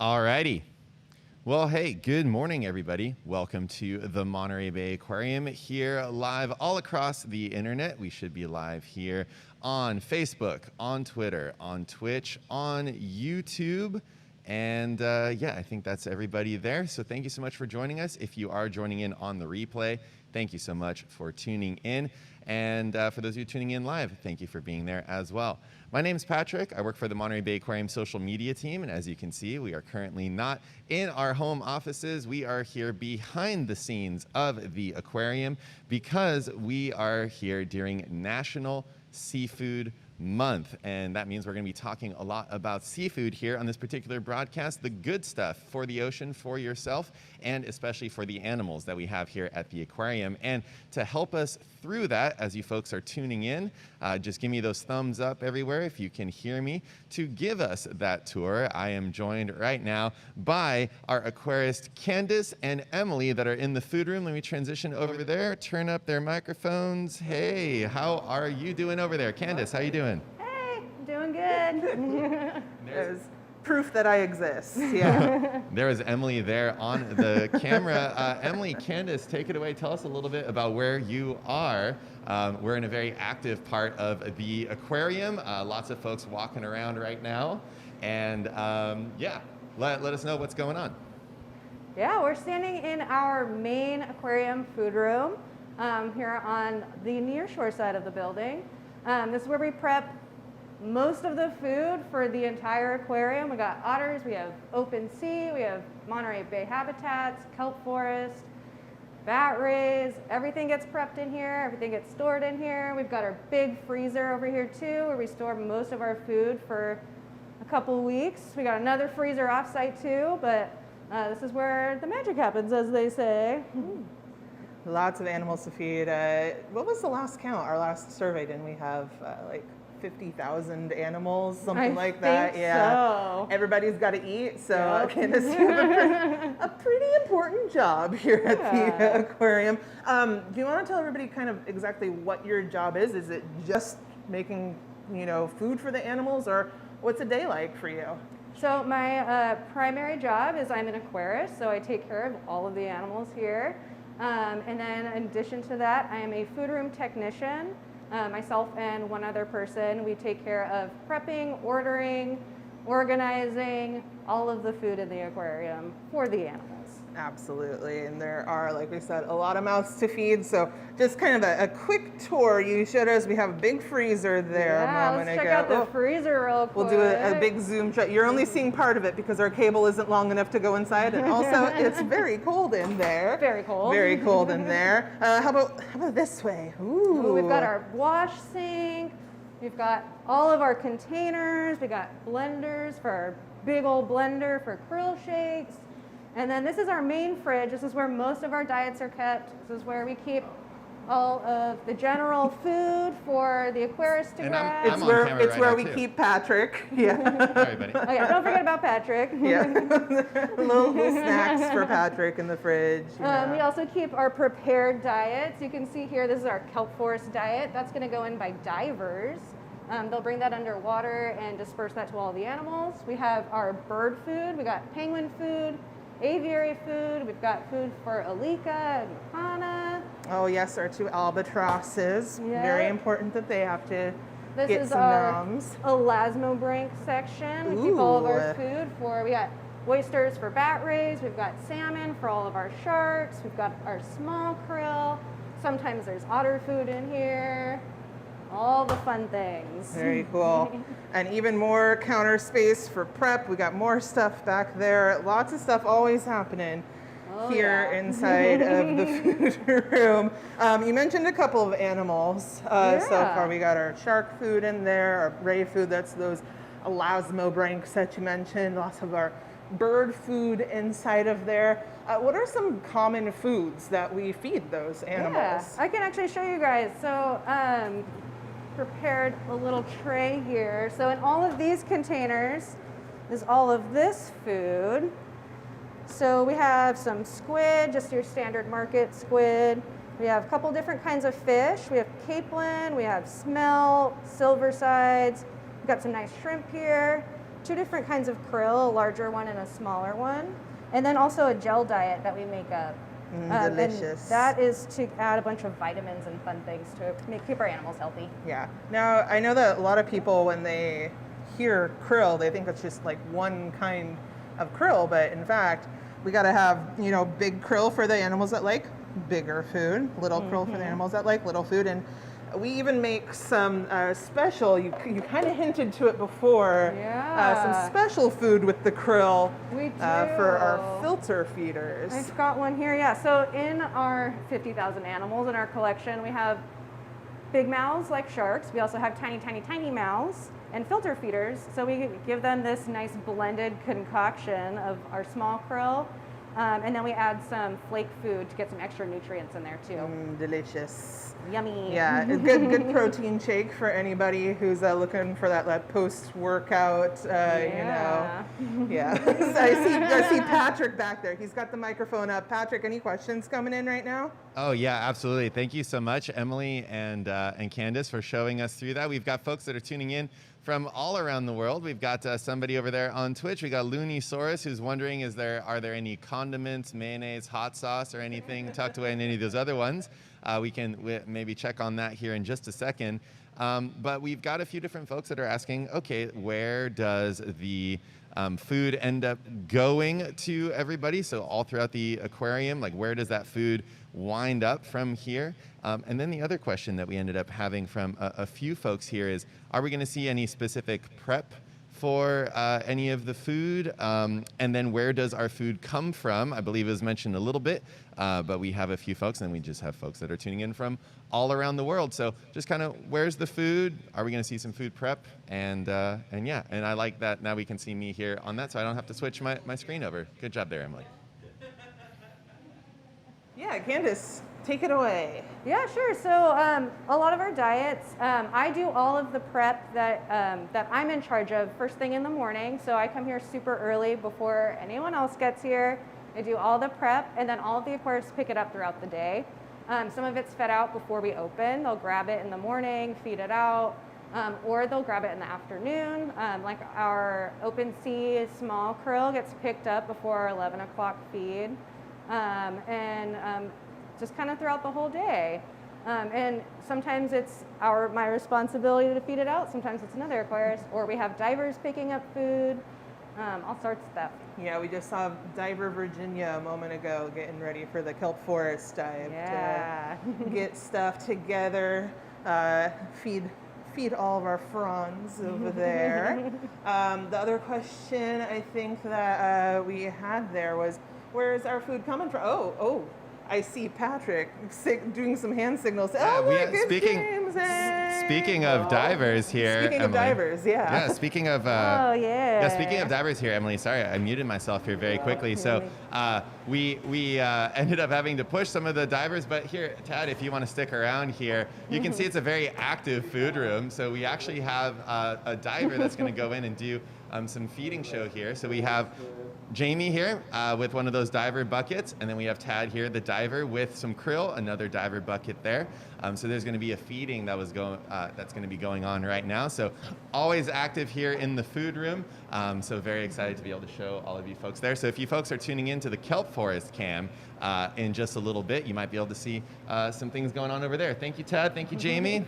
Alrighty. Well, hey, good morning, everybody. Welcome to the Monterey Bay Aquarium here live all across the internet. We should be live here on Facebook, on Twitter, on Twitch, on YouTube. And yeah, I think that's everybody there. So thank you so much for joining us. If you are joining in on the replay, thank you so much for tuning in. And for those of you tuning in live, thank you for being there as well. My name is Patrick. I work for the Monterey Bay Aquarium social media team. And as you can see, we are currently not in our home offices. We are here behind the scenes of the aquarium because we are here during National Seafood Month, and that means we're going to be talking a lot about seafood here on this particular broadcast, the good stuff for the ocean, for yourself, and especially for the animals that we have here at the aquarium. And to help us through that, as you folks are tuning in, just give me those thumbs up everywhere if you can hear me. To give us that tour, I am joined right now by our aquarist Candace and Emily that are in the food room. Let me transition over there, turn up their microphones. Hey, how are you doing over there? Candace, how you doing? Hey, doing good. There's proof that I exist. Yeah. There is Emily there on the camera. Emily, Candace, take it away. Tell us a little bit about where you are. We're in a very active part of the aquarium. Lots of folks walking around right now. And yeah, let us know what's going on. Yeah, we're standing in our main aquarium food room here on the nearshore side of the building. This is where we prep most of the food for the entire aquarium. We got otters, we have open sea, we have Monterey Bay habitats, kelp forest, bat rays. Everything gets prepped in here, everything gets stored in here. We've got our big freezer over here too, where we store most of our food for a couple weeks. We got another freezer offsite too, but this is where the magic happens, as they say. Lots of animals to feed. What was the last count? Our last survey, didn't we have like 50,000 animals, something like that? Yeah. So. Everybody's got to eat, so Yep. Candace, you have a pretty important job here at the aquarium. Do you want to tell everybody kind of exactly what your job is? Is it just making, food for the animals, or what's a day like for you? So my primary job is I'm an aquarist, so I take care of all of the animals here. And then in addition to that, I am a food room technician. Myself and one other person, we take care of prepping, ordering, organizing all of the food in the aquarium for the animals. Absolutely, and there are, like we said, a lot of mouths to feed, so just kind of a quick tour. You showed us we have a big freezer there a moment let's ago. check out the freezer real quick. We'll do a big zoom shot. You're only seeing part of it because our cable isn't long enough to go inside, and also it's very cold in there. Very cold. Very cold in there. How about this way? Ooh. We've got our wash sink. We've got all of our containers. We got blenders for our big old blender for krill shakes. And then this is our main fridge. This is where most of our diets are kept. This is where we keep all of the general food for the aquarists to grab. It's where we keep Patrick. Yeah. Sorry, buddy. Oh yeah, don't forget about Patrick. Yeah. little snacks for Patrick in the fridge. We also keep our prepared diets. You can see here, this is our kelp forest diet. That's going to go in by divers. They'll bring that underwater and disperse that to all the animals. We have our bird food. We got penguin food, aviary food. We've got food for Alika and Makana. Oh yes, our two albatrosses. Yep. Very important that they have to This get is some our noms. elasmobranch section. We keep all of our food for, we got oysters for bat rays. We've got salmon for all of our sharks. We've got our small krill. Sometimes there's otter food in here. All the fun things. Very cool. And even more counter space for prep. We got more stuff back there. Lots of stuff always happening here inside of the food room. You mentioned a couple of animals so far. We got our shark food in there, our ray food, that's those elasmobranchs that you mentioned, lots of our bird food inside of there. What are some common foods that we feed those animals? Yeah, I can actually show you guys. So prepared a little tray here. So in all of these containers is all of this food. So we have some squid, just your standard market squid. We have a couple different kinds of fish. We have capelin, we have smelt, silver sides. We've got some nice shrimp here. two different kinds of krill, a larger one and a smaller one, and then also a gel diet that we make up. Delicious. And that is to add a bunch of vitamins and fun things to keep our animals healthy. Yeah. Now, I know that a lot of people, when they hear krill, they think it's just like one kind of krill, but in fact, we got to have, big krill for the animals that like bigger food, little krill for the animals that like little food, and we even make some special, you kind of hinted to it before, some special food with the krill for our filter feeders. I've got one here, yeah. So in our 50,000 animals in our collection, we have big mouths like sharks. We also have tiny, tiny, tiny mouths and filter feeders. So we give them this nice blended concoction of our small krill. And then we add some flake food to get some extra nutrients in there too. Delicious. Yummy. Yeah, a good protein shake for anybody who's looking for that post-workout, Yeah. I see Patrick back there. He's got the microphone up. Patrick, any questions coming in right now? Oh yeah, absolutely. Thank you so much, Emily and Candace, for showing us through that. We've got folks that are tuning in from all around the world. We've got somebody over there on Twitch. We got Looneysaurus, who's wondering, are there any condiments, mayonnaise, hot sauce, or anything tucked away in any of those other ones? We can maybe check on that here in just a second. But we've got a few different folks that are asking, okay, where does the food end up going to everybody? So all throughout the aquarium, like where does that food wind up from here? And then the other question that we ended up having from a few folks here is, are we going to see any specific prep for any of the food? And then where does our food come from? I believe it was mentioned a little bit, but we have a few folks, and then we just have folks that are tuning in from all around the world. So just kind of, where's the food? Are we going to see some food prep? And yeah, and I like that now we can see me here on that, so I don't have to switch my screen over. Good job there, Emily. Yeah, Candace, take it away. Yeah, sure. So a lot of our diets, I do all of the prep that I'm in charge of first thing in the morning. So I come here super early before anyone else gets here. I do all the prep, and then all of the aquarists pick it up throughout the day. Some of it's fed out before we open. They'll grab it in the morning, feed it out, or they'll grab it in the afternoon. Like our open sea small krill gets picked up before our 11 o'clock feed. Just kind of throughout the whole day. And sometimes it's my responsibility to feed it out. Sometimes it's another aquarist, or we have divers picking up food, all sorts of stuff. Yeah, we just saw Diver Virginia a moment ago getting ready for the kelp forest dive to get stuff together, feed all of our fronds over there. The other question I think that we had there was, where is our food coming from? Oh, I see Patrick doing some hand signals. Oh, look, it's James. Speaking of divers here, Speaking Emily. of divers, yeah. Yeah, speaking of speaking of divers here, Emily. Sorry, I muted myself here very quickly. So we ended up having to push some of the divers, but here, Tad, if you want to stick around here, you can see it's a very active food room. So we actually have a diver that's going to go in and do some feeding show here. So we have Jamie here with one of those diver buckets, and then we have Tad here, the diver, with some krill, another diver bucket there. So there's going to be a feeding that's going to be going on right now. So always active here in the food room. So very excited to be able to show all of you folks there. So if you folks are tuning into the kelp forest cam in just a little bit, you might be able to see some things going on over there. Thank you, Tad. Thank you, Jamie.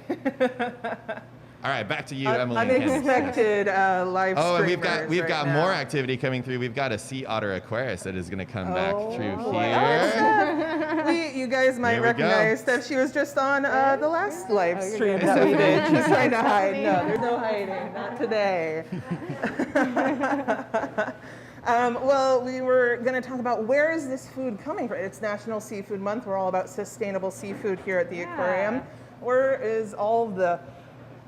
All right, back to you, Emily. Unexpected live streamers. Oh, and we've got more activity coming through. We've got a sea otter aquarist that is going to come back through here. You guys might recognize Steph. She was just on the last live stream that we did. She's trying to hide. No, there's no hiding. Not today. Well, we were going to talk about where is this food coming from. It's National Seafood Month. We're all about sustainable seafood here at the aquarium. Where is all the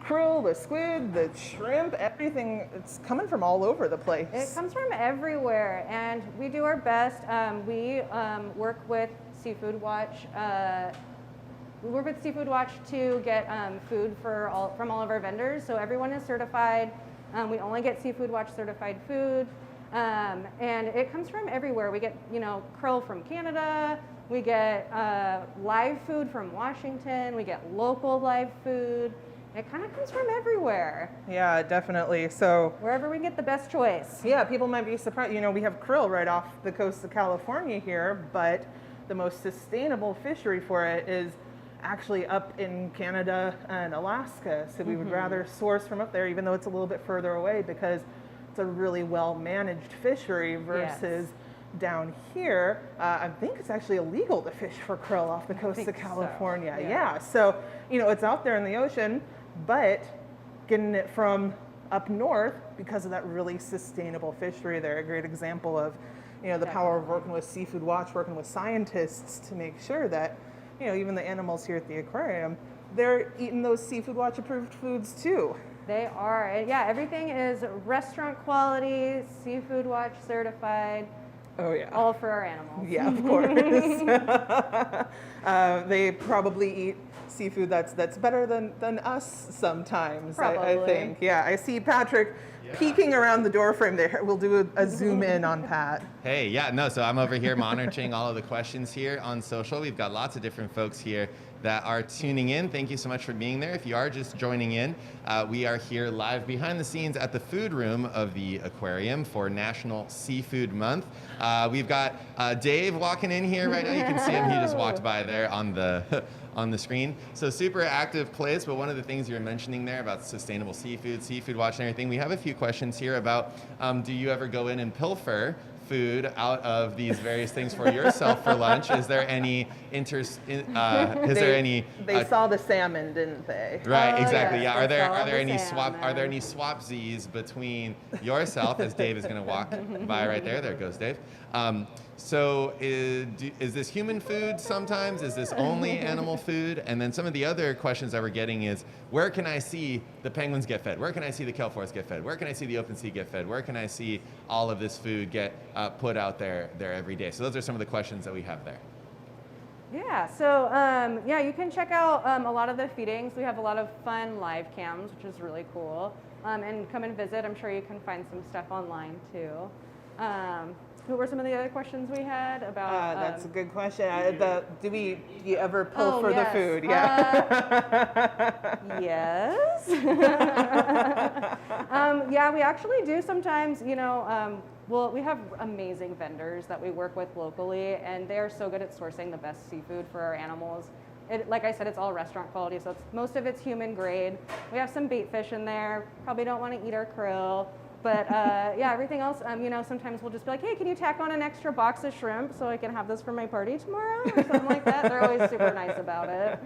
krill, the squid, the shrimp, everything? It's coming from all over the place. It comes from everywhere, and we do our best. We work with Seafood Watch. We work with Seafood Watch to get food from all of our vendors. So everyone is certified. We only get Seafood Watch certified food, and it comes from everywhere. We get krill from Canada. We get live food from Washington. We get local live food. It kind of comes from everywhere, Yeah, definitely. So wherever we get the best choice. yeah, people might be surprised. You know, we have krill right off the coast of California here, but the most sustainable fishery for it is actually up in Canada and Alaska. So we would rather source from up there, even though it's a little bit further away, because it's a really well managed fishery versus down here. I think it's actually illegal to fish for krill off the coast of California. So, Yeah. So, you know, it's out there in the ocean, but getting it from up north because of that really sustainable fishery there. A great example of, you know, the power of working with Seafood Watch, working with scientists to make sure that, you know, even the animals here at the aquarium, they're eating those Seafood Watch approved foods too. They are. And yeah, everything is restaurant quality, Seafood Watch certified. Oh yeah. All for our animals. Yeah, of course. They probably eat seafood that's better than us sometimes, I think. Yeah, I see Patrick peeking around the door frame there. We'll do a zoom in on Pat. Hey, yeah, no, so I'm over here monitoring all of the questions here on social. We've got lots of different folks here that are tuning in. Thank you so much for being there. If you are just joining in, we are here live behind the scenes at the food room of the aquarium for National Seafood Month. We've got Dave walking in here right now. You can see him. He just walked by there on the on the screen. So super active place, but one of the things you're mentioning there about sustainable seafood, Seafood Watch and everything, we have a few questions here about do you ever go in and pilfer food out of these various things for yourself for lunch? Is there any They saw the salmon, didn't they? Right, exactly. yes, Yeah. Are there salmon. any swapsies between yourself, as Dave is going to walk by right there? There goes Dave. So is this human food sometimes? Is this only animal food? And then some of the other questions that we're getting is, where can I see the penguins get fed? Where can I see the kelp forest get fed? Where can I see the open sea get fed? Where can I see all of this food get put out there every day? So those are some of the questions that we have there. Yeah, so yeah, you can check out a lot of the feedings. We have a lot of fun live cams, which is really cool. And come and visit. I'm sure you can find some stuff online too. What were some of the other questions we had about? That's a good question. Do you ever pilfer the food? Yeah. Yes. Yeah, we actually do sometimes. You know, well, we have amazing vendors that we work with locally, and they are so good at sourcing the best seafood for our animals. Like I said, it's all restaurant quality, so most of it's human grade. We have some bait fish in there. Probably don't want to eat our krill. But yeah, everything else, you know, sometimes we'll just be like, hey, can you tack on an extra box of shrimp so I can have this for my party tomorrow or something like that? They're always super nice about it.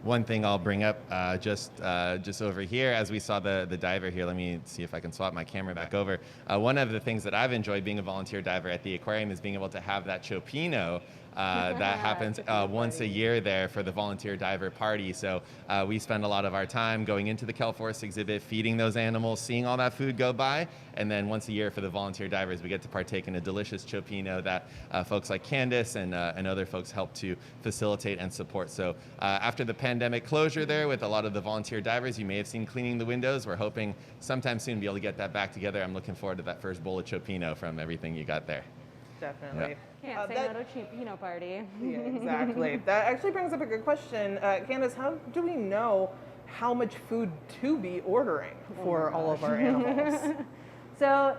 One thing I'll bring up just over here, as we saw the diver here, let me see if I can swap my camera back over. One of the things that I've enjoyed being a volunteer diver at the aquarium is being able to have that chopino that happens once a year there for the volunteer diver party. So we spend a lot of our time going into the kelp forest exhibit, feeding those animals, seeing all that food go by, and then once a year for the volunteer divers, we get to partake in a delicious chopino that folks like Candace and other folks help to facilitate and support. So after the pandemic closure there with a lot of the volunteer divers, you may have seen cleaning the windows. We're hoping sometime soon to be able to get that back together. I'm looking forward to that first bowl of chopino from everything you got there. Definitely. Yeah. Can't say no to chopino party. Yeah, exactly. That actually brings up a good question. Candace, how do we know how much food to be ordering for all of our animals? So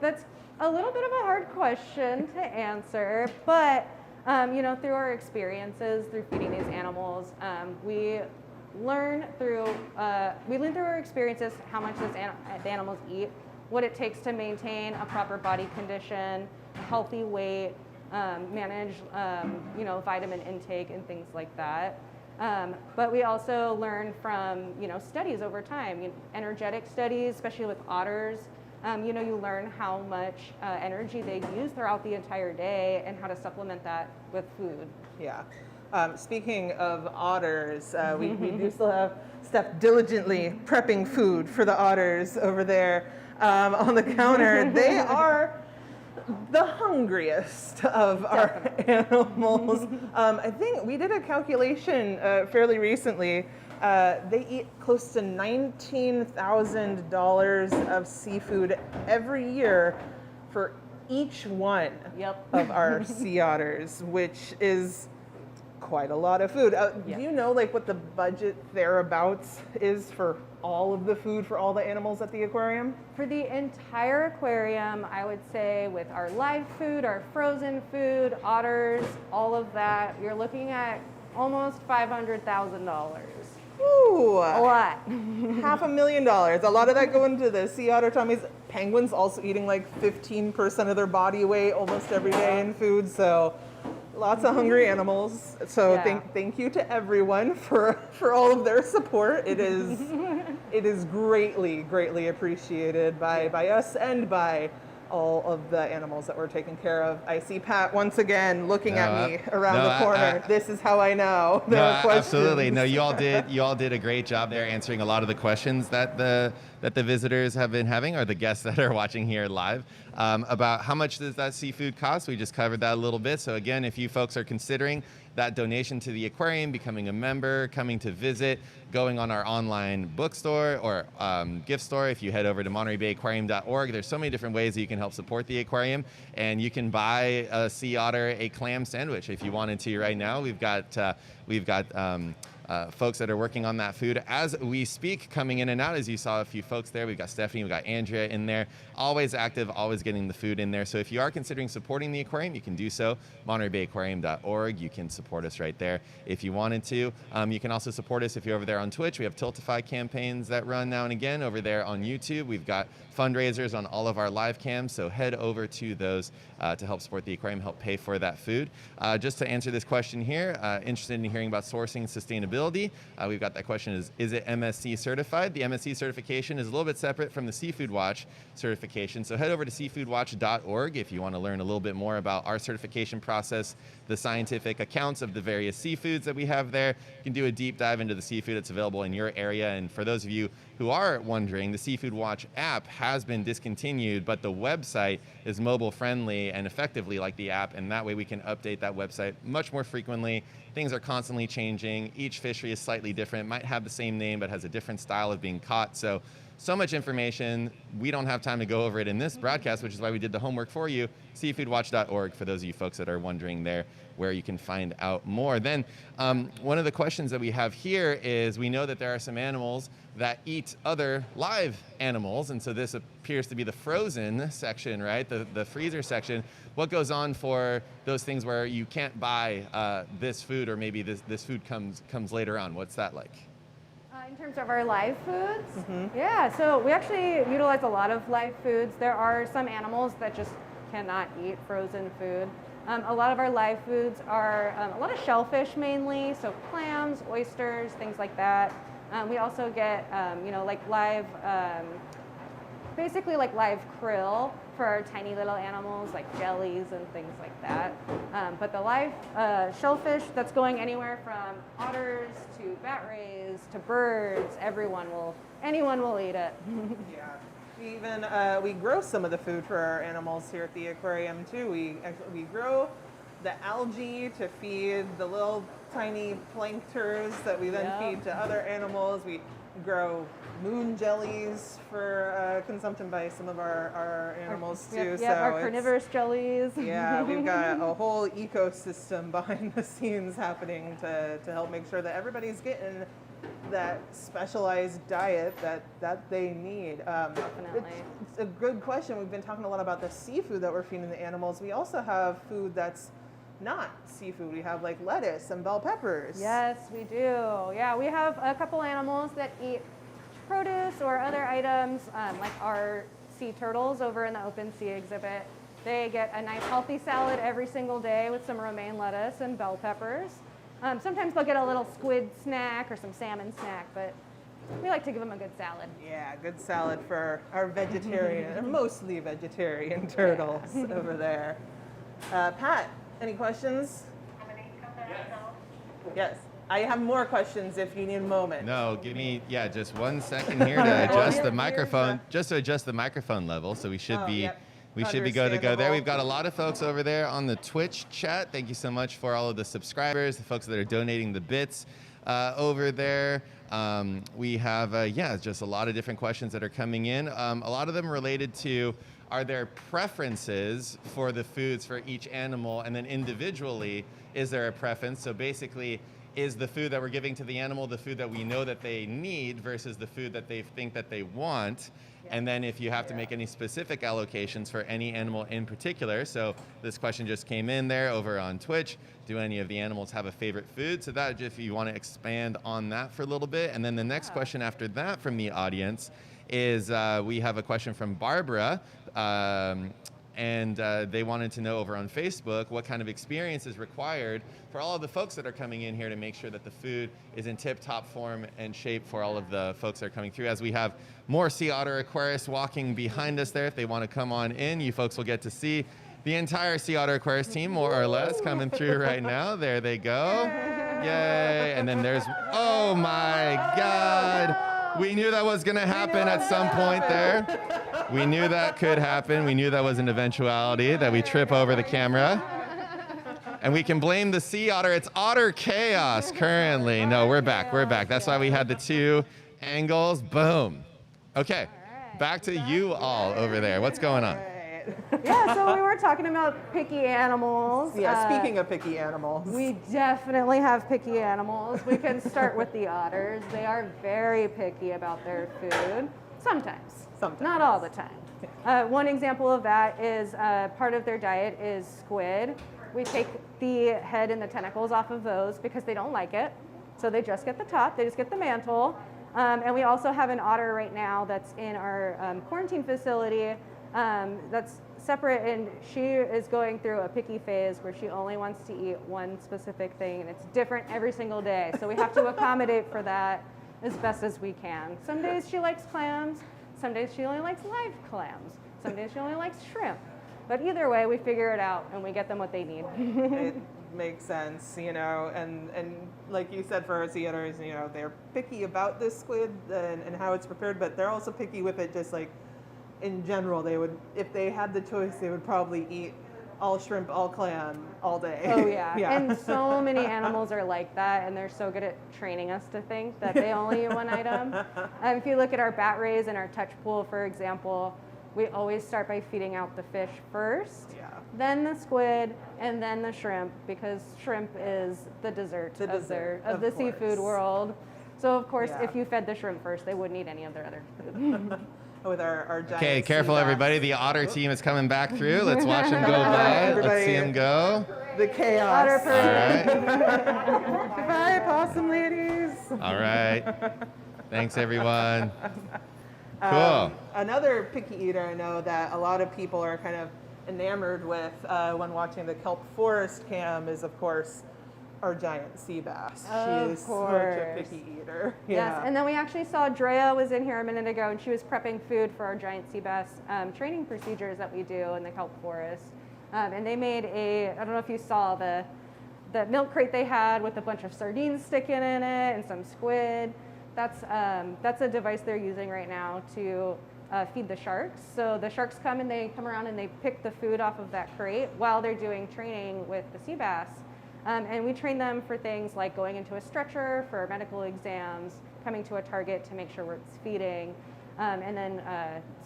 that's a little bit of a hard question to answer, but you know, through our experiences, through feeding these animals, we learn through our experiences how much the animals eat, what it takes to maintain a proper body condition, a healthy weight, manage you know, vitamin intake and things like that. But we also learn from, you know, studies over time, energetic studies, especially with otters. You know, you learn how much energy they use throughout the entire day and how to supplement that with food. Yeah. Speaking of otters, we do still have Steph diligently prepping food for the otters over there on the counter. They are the hungriest of our animals. I think we did a calculation fairly recently. They eat close to $19,000 of seafood every year for each one of our sea otters, which is quite a lot of food. Yeah. Do you know like what the budget thereabouts is for all of the food for all the animals at the aquarium? For the entire aquarium, I would say with our live food, our frozen food, otters, all of that, you're looking at almost $500,000. Ooh, A lot. $500,000. A lot of that going to the sea otter tummies. Penguins also eating like 15% of their body weight almost every day in food. So lots of hungry animals. So Yeah. thank you to everyone for all of their support. It is greatly appreciated by us and by all of the animals that we're taking care of. I see Pat once again looking at me around the corner. This is how I know there are questions. Absolutely. No, you all did a great job there answering a lot of the questions that the visitors have been having, or the guests that are watching here live, about how much does that seafood cost. We just covered that a little bit. So again, if you folks are considering that donation to the aquarium, becoming a member, coming to visit, going on our online bookstore or gift store, if you head over to MontereyBayAquarium.org, there's so many different ways that you can help support the aquarium, and you can buy a sea otter a clam sandwich if you wanted to right now. We've got folks that are working on that food as we speak, coming in and out. As you saw a few folks there, we've got Stephanie, we've got Andrea in there, always active, always getting the food in there. So if you are considering supporting the aquarium, you can do so. MontereyBayAquarium.org. You can support us right there if you wanted to. You can also support us if you're over there on Twitch. We have Tiltify campaigns that run now and again over there on YouTube. We've got fundraisers on all of our live cams, so head over to those to help support the aquarium, help pay for that food. Just to answer this question here, interested in hearing about sourcing sustainability. We've got that question, is it MSC certified? The MSC certification is a little bit separate from the Seafood Watch certification, so head over to seafoodwatch.org if you want to learn a little bit more about our certification process, the scientific accounts of the various seafoods that we have there. You can do a deep dive into the seafood that's available in your area. And for those of you who are wondering, the Seafood Watch app has been discontinued, but the website is mobile friendly and effectively like the app, and that way we can update that website much more frequently. Things are constantly changing. Each fishery is slightly different, might have the same name but has a different style of being caught. So much information. We don't have time to go over it in this broadcast, which is why we did the homework for you. Seafoodwatch.org for those of you folks that are wondering there where you can find out more. Then one of the questions that we have here is, we know that there are some animals that eat other live animals, and so this appears to be the frozen section, right? The freezer section. What goes on for those things where you can't buy this food, or maybe this food comes later on? What's that like? In terms of our live foods, yeah, so we actually utilize a lot of live foods. There are some animals that just cannot eat frozen food. A lot of our live foods are a lot of shellfish mainly, so clams, oysters, things like that. We also get, like live, basically like live krill for our tiny little animals, like jellies and things like that. But the live shellfish, that's going anywhere from otters to bat rays to birds. Anyone will eat it. Yeah. We grow some of the food for our animals here at the aquarium too. We grow the algae to feed the little tiny plankters that we then feed to other animals. We grow moon jellies for consumption by some of our animals too. Yeah, our carnivorous jellies. Yeah, we've got a whole ecosystem behind the scenes happening to help make sure that everybody's getting that specialized diet that they need. Definitely. It's a good question. We've been talking a lot about the seafood that we're feeding the animals. We also have food that's not seafood. We have like lettuce and bell peppers. Yes, we do. Yeah, we have a couple animals that eat produce or other items, like our sea turtles over in the open sea exhibit. They get a nice healthy salad every single day with some romaine lettuce and bell peppers. Sometimes they'll get a little squid snack or some salmon snack, but we like to give them a good salad. Yeah, good salad for our vegetarian, mostly vegetarian turtles over there. Pat, any questions? Yes. I have more questions if you need a moment. No, give me, just 1 second here to adjust the microphone, just to adjust the microphone level. So we should be good to go there. We've got a lot of folks over there on the Twitch chat. Thank you so much for all of the subscribers, the folks that are donating the bits over there. We have, just a lot of different questions that are coming in. A lot of them related to are there preferences for the foods for each animal? And then individually, is there a preference? So basically, is the food that we're giving to the animal the food that we know that they need versus the food that they think that they want? And then if you have to make any specific allocations for any animal in particular. So this question just came in there over on Twitch. Do any of the animals have a favorite food? So that, if you want to expand on that for a little bit. And then the next question after that from the audience is we have a question from Barbara. And they wanted to know over on Facebook what kind of experience is required for all of the folks that are coming in here to make sure that the food is in tip-top form and shape for all of the folks that are coming through. As we have more sea otter aquarists walking behind us there, if they want to come on in, you folks will get to see the entire sea otter aquarist team, more or less, coming through right now. There they go. Yay. And then there's, oh my God. We knew that was going to happen at some point there. We knew that could happen. We knew that was an eventuality, that we trip over the camera. And we can blame the sea otter. It's otter chaos currently. No, we're back. We're back. That's why we had the two angles. Boom. Okay, back to you all over there. What's going on? Yeah, so we were talking about picky animals. Yeah, speaking of picky animals. We definitely have picky animals. We can start with the otters. They are very picky about their food. Sometimes. Not all the time. One example of that is part of their diet is squid. We take the head and the tentacles off of those because they don't like it. So they just get the top, they just get the mantle. And we also have an otter right now that's in our quarantine facility that's separate, and she is going through a picky phase where she only wants to eat one specific thing, and it's different every single day. So we have to accommodate for that as best as we can. Some days she likes clams, some days she only likes live clams, some days she only likes shrimp. But either way, we figure it out and we get them what they need. It makes sense, you know, and like you said, for our sea otters, you know, they're picky about this squid and how it's prepared, but they're also picky with it just like in general. They would, if they had the choice, they would probably eat all shrimp, all clam, all day. Oh yeah. Yeah. And so many animals are like that, and they're so good at training us to think that they only eat one item. If you look at our bat rays and our touch pool, for example, we always start by feeding out the fish first, then the squid, and then the shrimp, because shrimp is the dessert of the seafood world. So of course, if you fed the shrimp first, they wouldn't eat any of their other food. With our giant Okay, careful everybody. The otter team is coming back through. Let's watch them go by. Let's see them go. The chaos. Otter All right. Goodbye, possum ladies. All right. Thanks, everyone. Cool. Another picky eater I know that a lot of people are kind of enamored with when watching the kelp forest cam is, of course, our giant sea bass. She is such a picky eater. Yes, and then we actually saw Drea was in here a minute ago, and she was prepping food for our giant sea bass training procedures that we do in the kelp forest. And they made I don't know if you saw the milk crate they had with a bunch of sardines sticking in it and some squid. That's a device they're using right now to feed the sharks. So the sharks come and they come around and they pick the food off of that crate while they're doing training with the sea bass. And we train them for things like going into a stretcher for medical exams, coming to a target to make sure it's feeding. And then,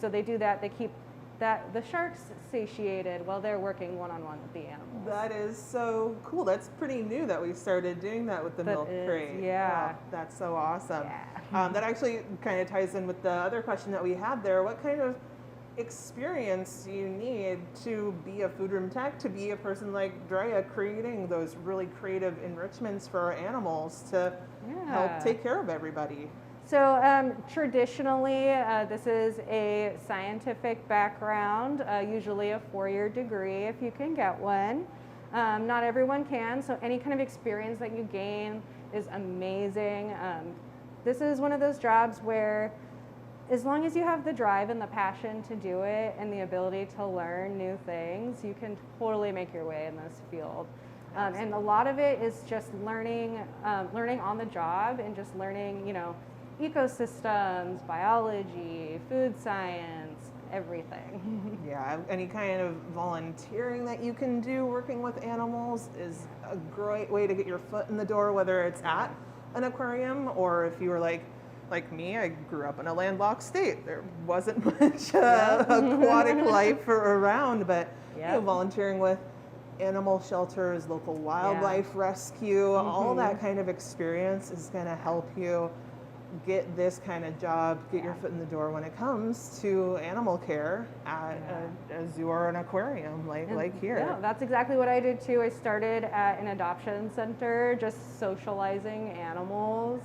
so they do that, they keep the sharks satiated while they're working one-on-one with the animals. That is so cool. That's pretty new that we started doing that with the milk crate. Yeah. Wow, that's so awesome. Yeah. That actually kind of ties in with the other question that we had there. What kind of experience do you need to be a food room tech, to be a person like Drea creating those really creative enrichments for our animals to help take care of everybody? So traditionally, this is a scientific background, usually a 4-year degree if you can get one. Not everyone can, so any kind of experience that you gain is amazing. This is one of those jobs where as long as you have the drive and the passion to do it and the ability to learn new things, you can totally make your way in this field. And a lot of it is just learning on the job and just learning, ecosystems, biology, food science, everything. Yeah, any kind of volunteering that you can do working with animals is a great way to get your foot in the door, whether it's at an aquarium or if you were like like me, I grew up in a landlocked state. There wasn't much aquatic life around, but volunteering with animal shelters, local wildlife rescue, all that kind of experience is going to help you get this kind of job, get your foot in the door when it comes to animal care at a zoo or an aquarium like here. Yeah, that's exactly what I did too. I started at an adoption center, just socializing animals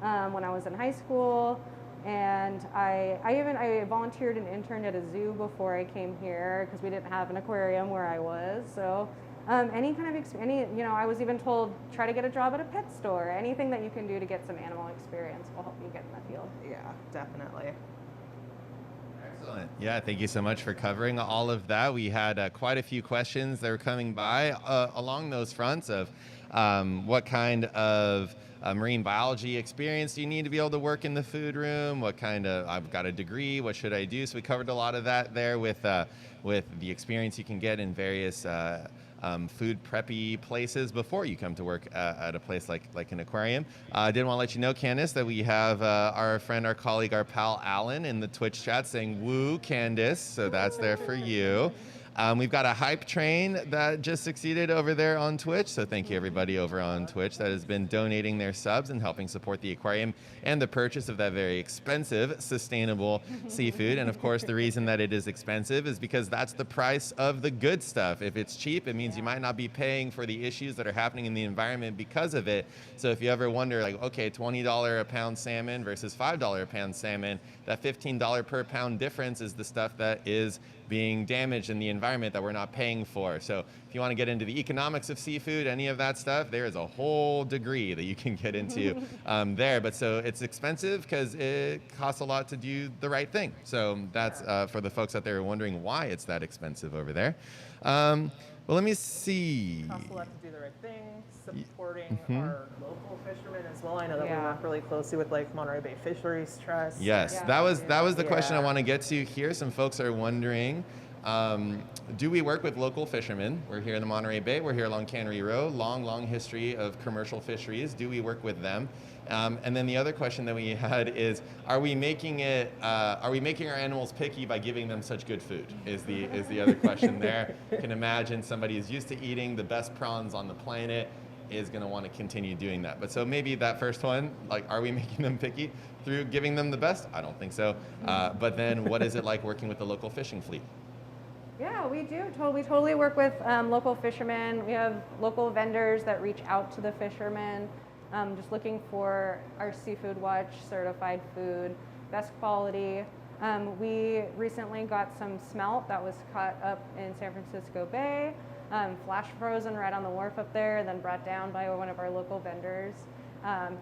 when I was in high school. And I volunteered and interned at a zoo before I came here because we didn't have an aquarium where I was. So any kind of I was even told, try to get a job at a pet store. Anything that you can do to get some animal experience will help you get in the field. Yeah, definitely. Excellent. Yeah, thank you so much for covering all of that. We had quite a few questions that were coming by along those fronts of what kind of marine biology experience do you need to be able to work in the food room? What kind of, I've got a degree, what should I do? So we covered a lot of that there with the experience you can get in various food preppy places before you come to work at a place like an aquarium. I did want to let you know, Candace, that we have our friend, our colleague, our pal Alan in the Twitch chat saying, "Woo, Candace." So that's there for you. We've got a hype train that just succeeded over there on Twitch. So thank you everybody over on Twitch that has been donating their subs and helping support the aquarium and the purchase of that very expensive, sustainable seafood. And of course, the reason that it is expensive is because that's the price of the good stuff. If it's cheap, it means you might not be paying for the issues that are happening in the environment because of it. So if you ever wonder, like, okay, $20 a pound salmon versus $5 a pound salmon, that $15 per pound difference is the stuff that is being damaged in the environment that we're not paying for. So if you want to get into the economics of seafood, any of that stuff, there is a whole degree that you can get into there. But so it's expensive because it costs a lot to do the right thing. So that's for the folks out there wondering why it's that expensive over there. Well, let me see. Costs a lot to do the right thing, supporting our local fishermen as well. I know that we work really closely with like Monterey Bay Fisheries Trust. Yes, that was the question I want to get to here. Some folks are wondering, do we work with local fishermen? We're here in the Monterey Bay. We're here along Cannery Row. Long history of commercial fisheries. Do we work with them? And then the other question that we had is, are we making our animals picky by giving them such good food? Is the other question there. You can imagine somebody who's used to eating the best prawns on the planet is going to want to continue doing that. But so maybe that first one, like, are we making them picky through giving them the best? I don't think so. But then what is it like working with the local fishing fleet? Yeah, we do. We totally work with local fishermen. We have local vendors that reach out to the fishermen, just looking for our Seafood Watch certified food, best quality. We recently got some smelt that was caught up in San Francisco Bay, flash frozen right on the wharf up there, then brought down by one of our local vendors.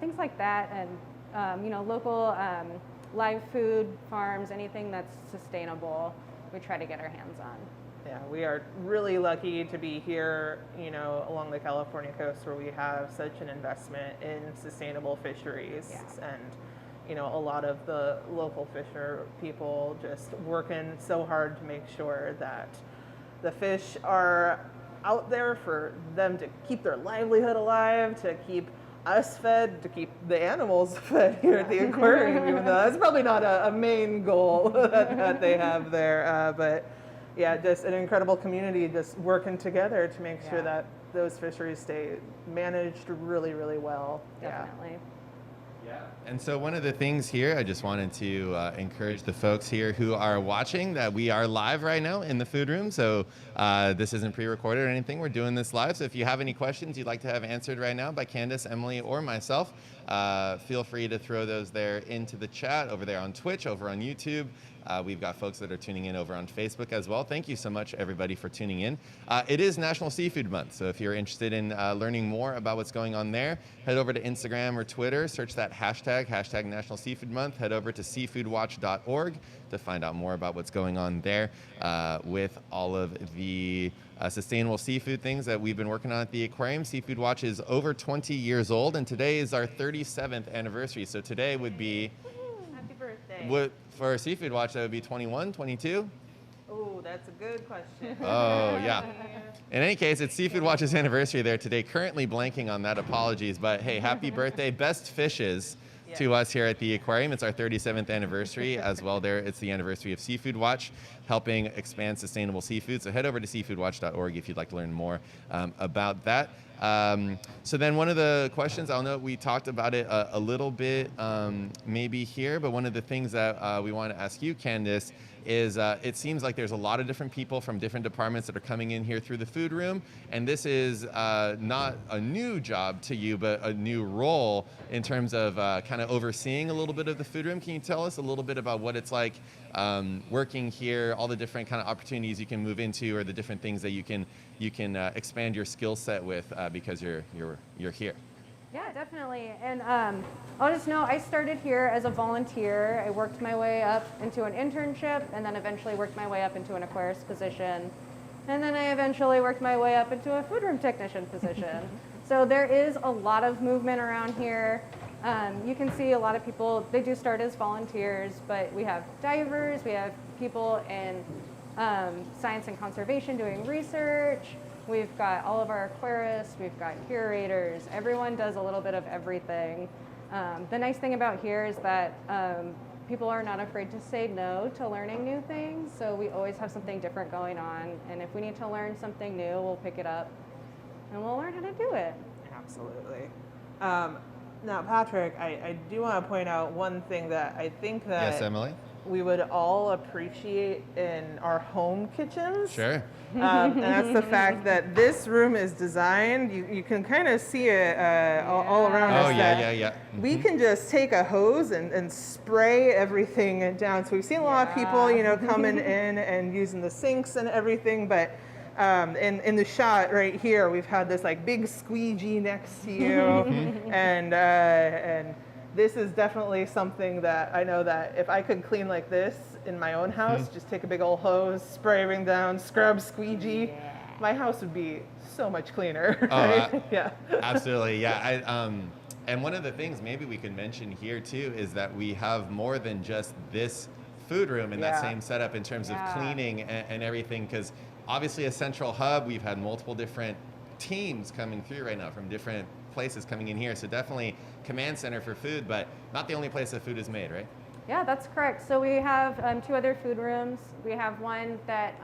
Things like that, and local live food farms, anything that's sustainable, we try to get our hands on. Yeah, we are really lucky to be here, along the California coast where we have such an investment in sustainable fisheries. And, a lot of the local fisher people just working so hard to make sure that the fish are out there for them to keep their livelihood alive, to keep us fed, to keep the animals fed here at the aquarium, even though that's probably not a main goal that they have there. But yeah, just an incredible community just working together to make sure that those fisheries stay managed really, really well. Definitely. Yeah. And so one of the things here, I just wanted to encourage the folks here who are watching that we are live right now in the food room. So this isn't pre-recorded or anything. We're doing this live. So if you have any questions you'd like to have answered right now by Candace, Emily, or myself, feel free to throw those there into the chat over there on Twitch, over on YouTube. We've got folks that are tuning in over on Facebook as well. Thank you so much, everybody, for tuning in. It is National Seafood Month, so if you're interested in learning more about what's going on there, head over to Instagram or Twitter, search that hashtag National Seafood Month, head over to seafoodwatch.org to find out more about what's going on there with all of the sustainable seafood things that we've been working on at the aquarium. Seafood Watch is over 20 years old, and today is our 37th anniversary, so today would be... Happy birthday. For Seafood Watch, that would be 21, 22? Oh, that's a good question. Oh, yeah. In any case, it's Seafood Watch's anniversary there today. Currently blanking on that. Apologies. But hey, happy birthday. Best fishes to us here at the aquarium. It's our 37th anniversary as well. There, it's the anniversary of Seafood Watch, helping expand sustainable seafood. So head over to seafoodwatch.org if you'd like to learn more about that. So then one of the questions, I'll note we talked about it a little bit maybe here, but one of the things that we want to ask you, Candace, is it seems like there's a lot of different people from different departments that are coming in here through the food room, and this is not a new job to you, but a new role in terms of kind of overseeing a little bit of the food room. Can you tell us a little bit about what it's like working here, all the different kind of opportunities you can move into, or the different things that you can expand your skill set with because you're here? Yeah, definitely. And I'll just note, I started here as a volunteer. I worked my way up into an internship, and then eventually worked my way up into an aquarist position. And then I eventually worked my way up into a food room technician position. So there is a lot of movement around here. You can see a lot of people, they do start as volunteers, but we have divers, we have people in science and conservation doing research. We've got all of our aquarists, we've got curators, everyone does a little bit of everything. The nice thing about here is that people are not afraid to say no to learning new things, so we always have something different going on, and if we need to learn something new, we'll pick it up and we'll learn how to do it. Absolutely. Now, Patrick, I do want to point out one thing that I think that Yes, Emily? we would all appreciate in our home kitchens. Sure. And that's the fact that this room is designed, you can kind of see it all around us. Oh, that yeah. We can just take a hose and spray everything down. So we've seen a lot of people, coming in and using the sinks and everything, but in the shot right here, we've had this like big squeegee next to you, and this is definitely something that I know that if I could clean like this in my own house, just take a big old hose, spray everything down, scrub, squeegee, my house would be so much cleaner. Right? Yeah. Absolutely, yeah. And one of the things maybe we could mention here too is that we have more than just this food room in that same setup in terms of cleaning and everything, because obviously a central hub, we've had multiple different teams coming through right now from different places coming in here. So definitely command center for food, but not the only place that food is made, right? Yeah, that's correct. So we have 2 other food rooms. We have one that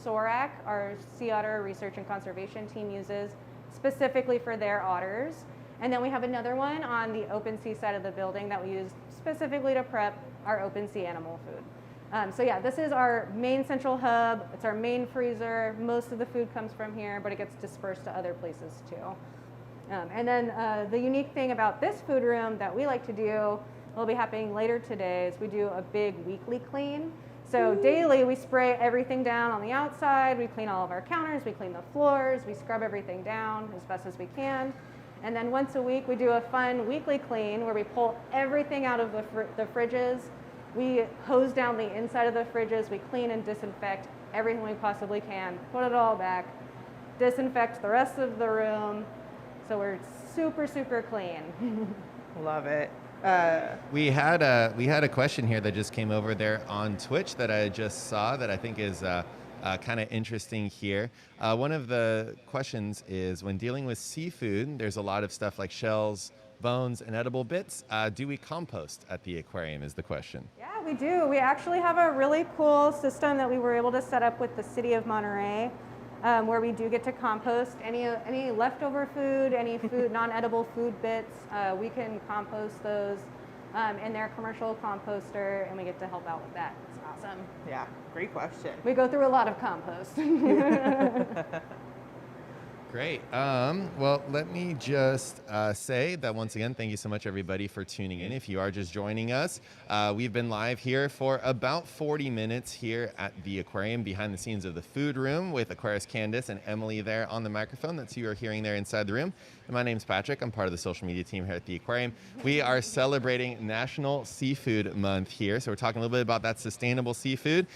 SORAC, our Sea Otter Research and Conservation team, uses specifically for their otters. And then we have another one on the open sea side of the building that we use specifically to prep our open sea animal food. So yeah, this is our main central hub. It's our main freezer. Most of the food comes from here, but it gets dispersed to other places too. And then the unique thing about this food room that we like to do, will be happening later today, is we do a big weekly clean. So daily we spray everything down on the outside, we clean all of our counters, we clean the floors, we scrub everything down as best as we can. And then once a week we do a fun weekly clean where we pull everything out of the fridges. We hose down the inside of the fridges, we clean and disinfect everything we possibly can, put it all back, disinfect the rest of the room, so we're super, super clean. Love it. We had a question here that just came over there on Twitch that I just saw that I think is kind of interesting here. One of the questions is, when dealing with seafood, there's a lot of stuff like shells, bones, and edible bits. Do we compost at the aquarium is the question. Yeah, we do. We actually have a really cool system that we were able to set up with the city of Monterey, where we do get to compost any leftover food, any food, non-edible food bits. We can compost those in their commercial composter, and we get to help out with that. It's awesome. Yeah, great question. We go through a lot of compost. Great. Well, let me just say that once again, thank you so much, everybody, for tuning in. If you are just joining us, we've been live here for about 40 minutes here at the aquarium, behind the scenes of the food room, with Aquarist Candace and Emily there on the microphone. That's who you're hearing there inside the room. And my name's Patrick. I'm part of the social media team here at the aquarium. We are celebrating National Seafood Month here, so we're talking a little bit about that sustainable seafood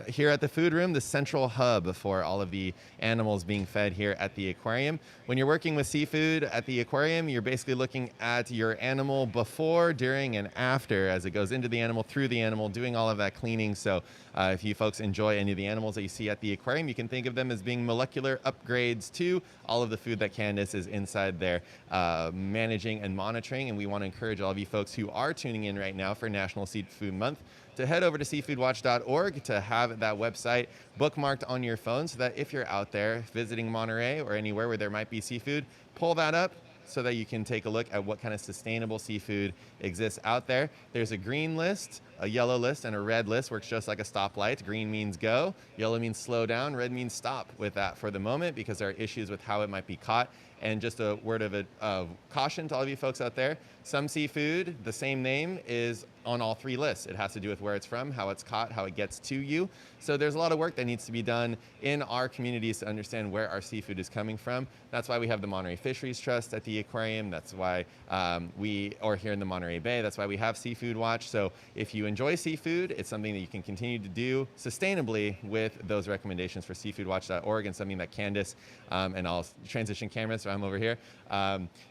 here at the food room, the central hub for all of the animals being fed here at the aquarium. When you're working with seafood at the aquarium, you're basically looking at your animal before, during, and after as it goes into the animal, through the animal, doing all of that cleaning. So if you folks enjoy any of the animals that you see at the aquarium, you can think of them as being molecular upgrades to all of the food that Candace is inside there managing and monitoring. And we want to encourage all of you folks who are tuning in right now for National Seafood Month to head over to seafoodwatch.org to have that website bookmarked on your phone so that if you're out there visiting Monterey or anywhere where there might be seafood, pull that up so that you can take a look at what kind of sustainable seafood exists out there. There's a green list, a yellow list, and a red list. Works just like a stoplight. Green means go, yellow means slow down, red means stop with that for the moment because there are issues with how it might be caught. And just a word of caution to all of you folks out there, some seafood, the same name, is on all three lists. It has to do with where it's from, how it's caught, how it gets to you. So there's a lot of work that needs to be done in our communities to understand where our seafood is coming from. That's why we have the Monterey Fisheries Trust at the aquarium. That's why or here in the Monterey Bay, that's why we have Seafood Watch. So if you enjoy seafood, it's something that you can continue to do sustainably with those recommendations for seafoodwatch.org, and something that Candace, and I'll transition cameras so I'm over here.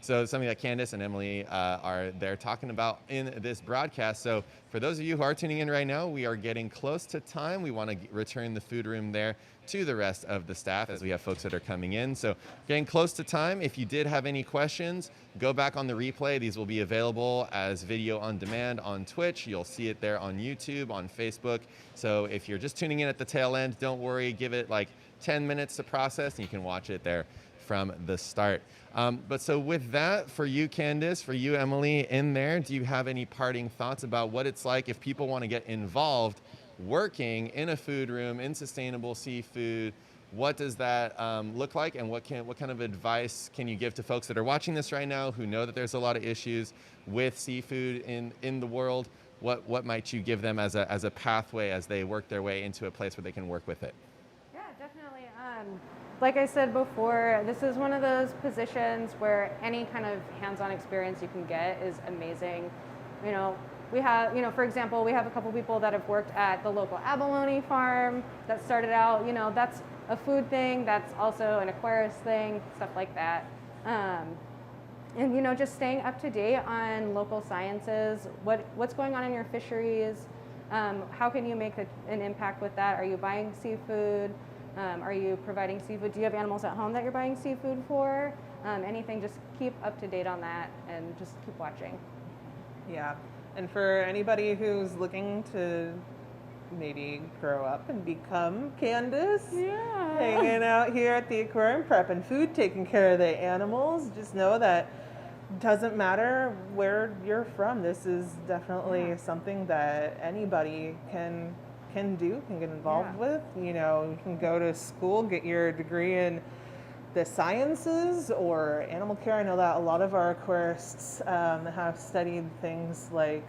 So something that Candace and Emily are there talking about in this broadcast. So for those of you who are tuning in right now, we are getting close to time. We want to return the food room there to the rest of the staff as we have folks that are coming in. So getting close to time. If you did have any questions, go back on the replay. These will be available as video on demand on Twitch. You'll see it there on YouTube, on Facebook. So if you're just tuning in at the tail end, don't worry. Give it like 10 minutes to process and you can watch it there from the start. But so with that, for you, Candace, for you, Emily, in there, do you have any parting thoughts about what it's like if people want to get involved working in a food room, in sustainable seafood? What does that look like, and what kind of advice can you give to folks that are watching this right now who know that there's a lot of issues with seafood in the world? What might you give them as a pathway as they work their way into a place where they can work with it? Yeah, definitely. Like I said before, this is one of those positions where any kind of hands-on experience you can get is amazing. You know, we have, for example, we have a couple people that have worked at the local abalone farm that started out, that's a food thing, that's also an aquarist thing, stuff like that. And just staying up to date on local sciences, what's going on in your fisheries, how can you make an impact with that? Are you buying seafood? Are you providing seafood? Do you have animals at home that you're buying seafood for? Anything, just keep up to date on that and just keep watching. Yeah, and for anybody who's looking to maybe grow up and become Candace, hanging out here at the aquarium, prepping food, taking care of the animals, just know that it doesn't matter where you're from. This is definitely something that anybody can get involved with. You can go to school, get your degree in the sciences or animal care. I know that a lot of our aquarists have studied things like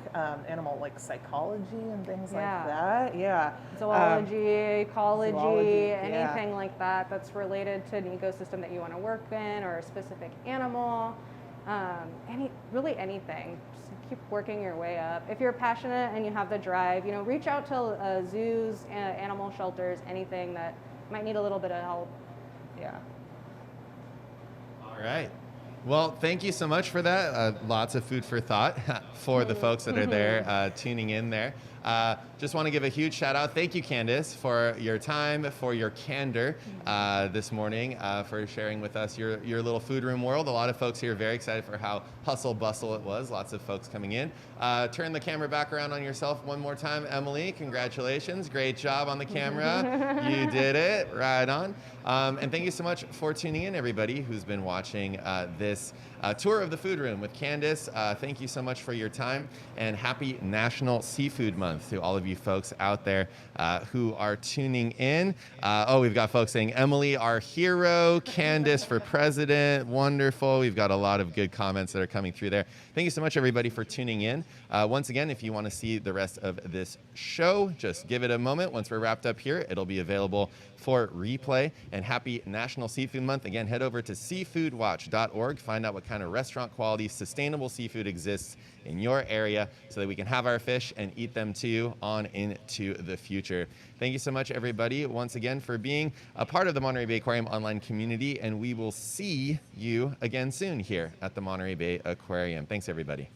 animal psychology and things like that. Yeah. Zoology, ecology, anything like that that's related to an ecosystem that you want to work in or a specific animal. Really anything. Just keep working your way up. If you're passionate and you have the drive, reach out to zoos, animal shelters, anything that might need a little bit of help. Yeah. All right. Well, thank you so much for that. Lots of food for thought for the folks that are there tuning in there. Just want to give a huge shout out. Thank you, Candace, for your time, for your candor this morning, for sharing with us your little food room world. A lot of folks here are very excited for how hustle bustle it was. Lots of folks coming in. Turn the camera back around on yourself one more time, Emily. Congratulations. Great job on the camera. You did it. Right on. And thank you so much for tuning in, everybody who's been watching this tour of the food room with Candace. Thank you so much for your time, and happy National Seafood Month to all of you folks out there who are tuning in. We've got folks saying Emily, our hero, Candace for president. Wonderful. We've got a lot of good comments that are coming through there. Thank you so much, everybody, for tuning in. Once again, if you want to see the rest of this show, just give it a moment. Once we're wrapped up here, it'll be available for replay. And happy National Seafood Month. Again, head over to seafoodwatch.org. Find out what kind kind of restaurant quality, sustainable seafood exists in your area so that we can have our fish and eat them too on into the future. Thank you so much, everybody, once again for being a part of the Monterey Bay Aquarium online community, and we will see you again soon here at the Monterey Bay Aquarium. Thanks, everybody.